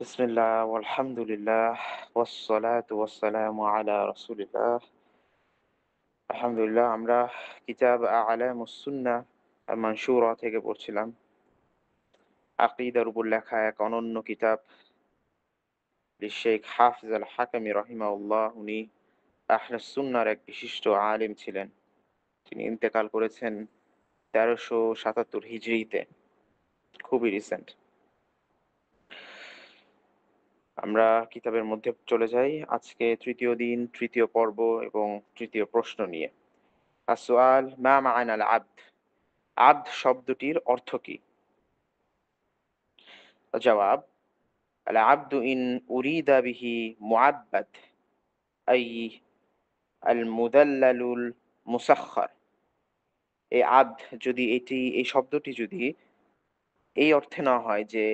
বিসমিল্লাহ আলহামদুলিল্লাহ ওয়াসসালাতু ওয়াসসালামু আলা রাসূলিল্লাহ। আলহামদুলিল্লাহ, আমরা কিতাব আ'লামুস সুন্নাহ আল মানসুরা থেকে পড়ছিলাম। আকীদার উপর লেখা এক অনন্য কিতাব। শেখ হাফিজ আল হাকামি রাহিমাহুল্লাহ, উনি আহলুস সুন্নাহর এক বিশিষ্ট আলিম ছিলেন। তিনি ইন্তেকাল করেছেন 1377 হিজরিতে, খুবই রিসেন্ট। আমরা কিতাবের মধ্যে চলে যাই আজকে তৃতীয় দিন, তৃতীয় পর্ব এবং তৃতীয় প্রশ্ন নিয়ে। আসওয়াল মা মা'নাল আবদ, আবদ শব্দটির অর্থ কি? জবাব, আল আবদু ইন উরিদা বিহি মুআব্বাদ আই আল মুদাল্লালুল মুসাখখার। এই আবদ যদি এই শব্দটি যদি এই অর্থে নেওয়া হয় যে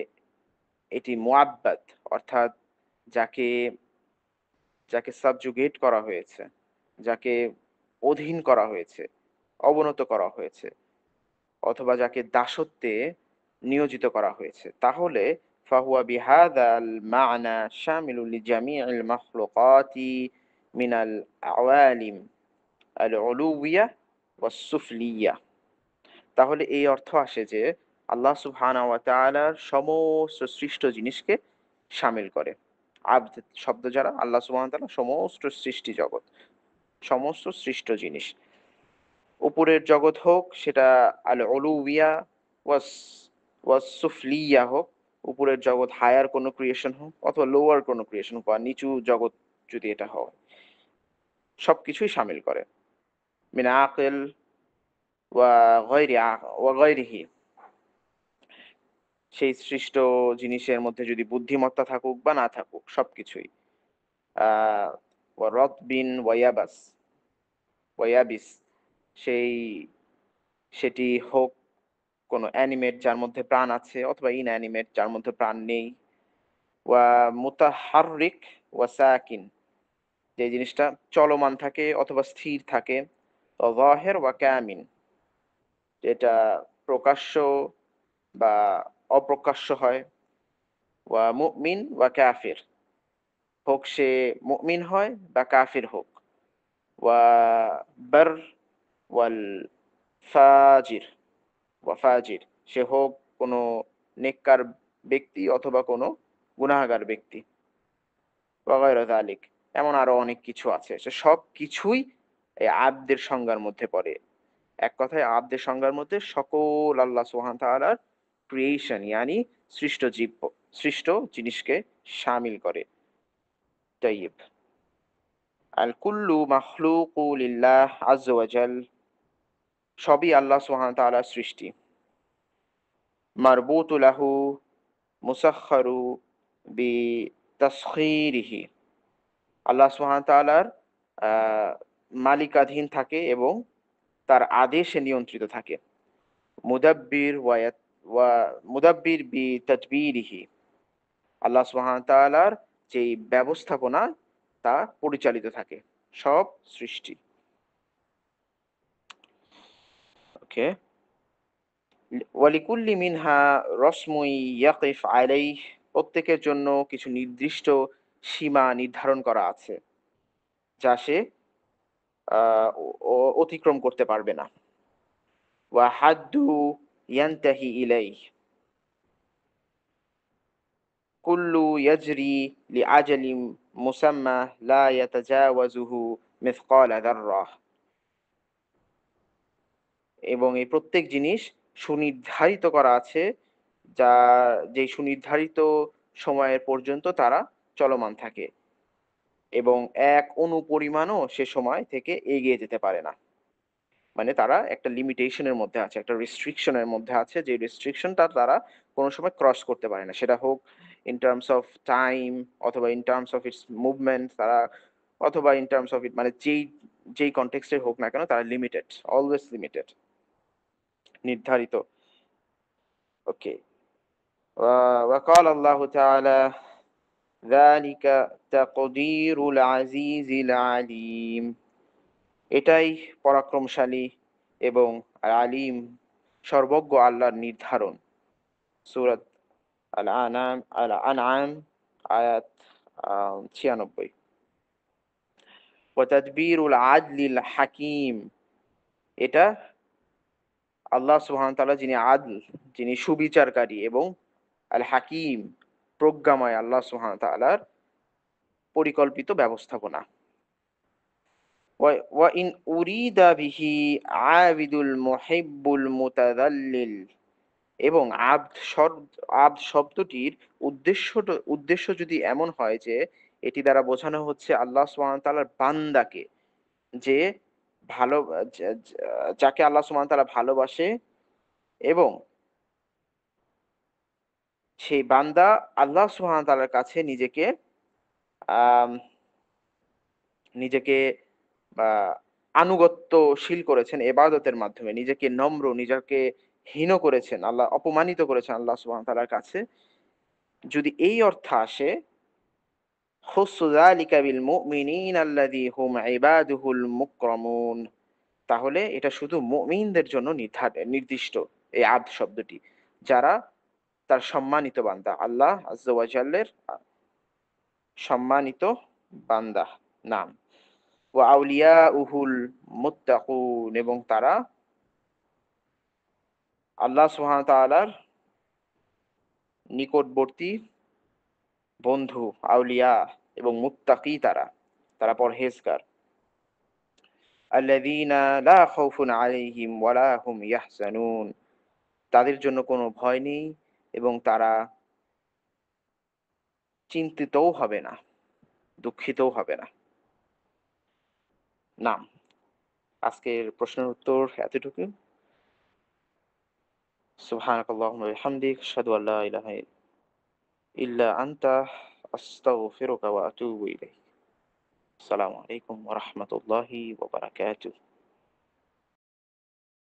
এটি মুআব্বাদ, অর্থাৎ যাকে যাকে সাবজুগেট করা হয়েছে, যাকে অধীন করা হয়েছে, অবনত করা হয়েছে, অথবা যাকে দাসত্বে নিয়োজিত করা হয়েছে, তাহলে ফাহুয়া বিহাদাল মা'না শামিলুল লিজামি'ল মাখলুকাতি মিনাল আওয়ালিম আল উলুওয়িয়া ওয়াস সুফলিয়্যা। তাহলে এই অর্থ আসে যে আল্লাহ সুবহানাহু ওয়া তাআলার সমস্ত সৃষ্ট জিনিসকে শামিল করে। আবদ শব্দ যারা আল্লাহ সুবহানাহু ওয়া তাআলা সমস্ত সৃষ্টি জগৎ, সমস্ত সৃষ্ট জিনিস। উপরের জগৎ হোক সেটা আল উলুওয়িয়া ওয়াস ওয়াস সুফলিয়্যা হোক, উপরের জগৎ হায়ার কোনো ক্রিয়েশন হোক অথবা লোয়ার কোনো ক্রিয়েশন হোক, বা নিচু জগৎ যদি এটা হয়, সবকিছুই শামিল করে। মিন আকিল ওয়া গায়রিহি, সেই সৃষ্ট জিনিসের মধ্যে যদি বুদ্ধিমত্তা থাকুক বা না থাকুক, সবকিছুই। ওয়া রতবিন ওয়া ইয়াবিস, সেই সেটি হোক কোনো অ্যানিমেট যার মধ্যে প্রাণ আছে অথবা ইনঅ্যানিমেট যার মধ্যে প্রাণ নেই। ওয়া মুতাহাররিক ওয়া সাকিন, যে জিনিসটা চলমান থাকে অথবা স্থির থাকে। ওয়া যাহির ওয়া কামিন, যেটা প্রকাশ্য বা অপ্রকাশ্য হয়। ওয়া মুমিন ওয়া কাফির, হোক সে মুমিন হয় বা কাফির হোক। ওয়া বার ওয়াল ফাজির ফাজির, সে হোক কোনো নেককার ব্যক্তি অথবা কোনো গুনাহগার ব্যক্তি। ওয়া গায়রা যালিক, এমন আরো অনেক কিছু আছে। সে সবকিছুই এই আবদের সংজ্ঞার মধ্যে পড়ে। এক কথায় আবদের সংজ্ঞার মধ্যে সকল আল্লাহ সুবহানাহু ওয়া তাআলার ক্রিয়েশন, ইয়ানি সৃষ্ট জিনিসকে শামিল করে। তাইয়্যিব। আল কুল্লু মাখলুকু লিল্লাহ আযজা ওয়া জাল, সবই আল্লাহ সুবহানাহু ওয়া তাআলার সৃষ্টি। মারবুতু লাহু মুসাখখারু বিতাসখীরিহি, আল্লাহ সুবহানাহু ওয়া তাআলার আ মালিকাধীন থাকে এবং তার আদেশে নিয়ন্ত্রিত থাকে। মুদাব্বির ওয়া মুদাব্বির বিতাদবীরিহি, আল্লাহ সুবহানাহু ওয়া তাআলার যেই ব্যবস্থাপনা তা পরিচালিত থাকে। সব সৃষ্টি। ওকে। ওয়ালিকুল্লি মিনহা রসমুই ইয়াকিফ আলাইহ, প্রত্যেকের জন্য কিছু নির্দিষ্ট সীমা নির্ধারণ করা আছে যা সে আ অতিক্রম করতে পারবে না। ওয়া হাদ্দু ইয়ানতাহি ইলাইহ, কুল্লু ইয়াজরি লিআজালিম মুসাম্মা লা ইয়াতাজাওয়াজুহু মিসকালা যাররাহ, এবং এই প্রত্যেক জিনিস সুনির্ধারিত করা আছে, যা যেই সুনির্ধারিত সময়ের পর্যন্ত তারা চলমান থাকে এবং এক অণু পরিমাণও সে সময় থেকে এগিয়ে যেতে পারে না। মানে তারা একটা লিমিটেশন এর মধ্যে আছে, একটা রেস্ট্রিকশন এর মধ্যে আছে, যে রেস্ট্রিকশনটা তারা কোনো সময় ক্রস করতে পারে না। সেটা হোক ইন টার্মস অফ টাইম অথবা in terms of its movement, তারা অথবা ইন টার্মস অফ ইট, মানে যেই কনটেক্সট এ হোক না কেন, তারা লিমিটেড, অলওয়েজ লিমিটেড, নির্ধারিত। ওকে। وقال الله تعالى ذلك تقدير العزيز العليم, এটাই পরাক্রমশালী এবং আলিম সর্বজ্ঞ আল্লাহর নির্ধারণ। সূরা আল আনআম আয়াত 96। ওয়া তাদবীরুল আদলিল হাকিম, এটা আল্লাহ সুবহানাহু ওয়া তাআলা যিনি আদল, যিনি সুবিচারকারী এবং আল হাকিম প্রজ্ঞাময় আল্লাহ সুবহানাহু ওয়া তাআলার পরিকল্পিত ব্যবস্থাপনা। ওয়া ইন উরিদা বিহি আবিদুল মুহিব্বুল মুতাযাল্লিল, এবং আবদ শব্দটির উদ্দেশ্য যদি এমন হয় যে এটি দ্বারা বোঝানো হচ্ছে আল্লাহ সুবহানাহু ওয়া তাআলার বান্দাকে, যে ভালো যাকে আল্লাহ সুবহানাহু ওয়া তাআলা ভালোবাসে, এবং সেই বান্দা আল্লাহ সুবহানাহু ওয়া তাআলার কাছে আম নিজেকে বা আনুগত্যশীল করেছেন ইবাদতের মাধ্যমে। নিজেকে নম্র, নিজেকে হীন করেছেন, অপমানিত করেছেন আল্লাহ সুবহানাহু ওয়া তাআলার কাছে। যদি এই অর্থ আসে, খুসু যালিকা বিল মুমিনিনা আল্লাযী হুম ইবাদুহুল মুকরামুন, তাহলে এটা শুধু মুমিনদের জন্য নির্দিষ্ট এই আবদ শব্দটি, যারা তার সম্মানিত বান্দা, আল্লাহ আযজা ওয়া জাল্লের সম্মানিত বান্দা নাম। ওয়া আউলিয়াউহুল মুত্তাকুন, এবং তারা আল্লাহ সুবহানাহু ওয়া তাআলার নিকটবর্তী বন্ধু, আউলিয়া এবং মুত্তাকি, তারা পরহেজগার। আল্লাযীনা লা খাউফুন আলাইহিম ওয়া লা হুম ইয়াহজানুন, তাদের জন্য কোনো ভয় নেই এবং তারা চিন্তিতও হবে না, দুঃখিতও হবে না। নাম, আজকের প্রশ্নের উত্তর এতটুকু। সুবহানাকাল্লাহুম্মা ওয়া বিহামদিক, আশহাদু আল্লা ইলাহা ইল্লা আনতা, আস্তাগফিরুকা ওয়া আতুবু ইলাইক। আসসালামু আলাইকুম ওয়া রাহমাতুল্লাহি ওয়া বারাকাতুহু।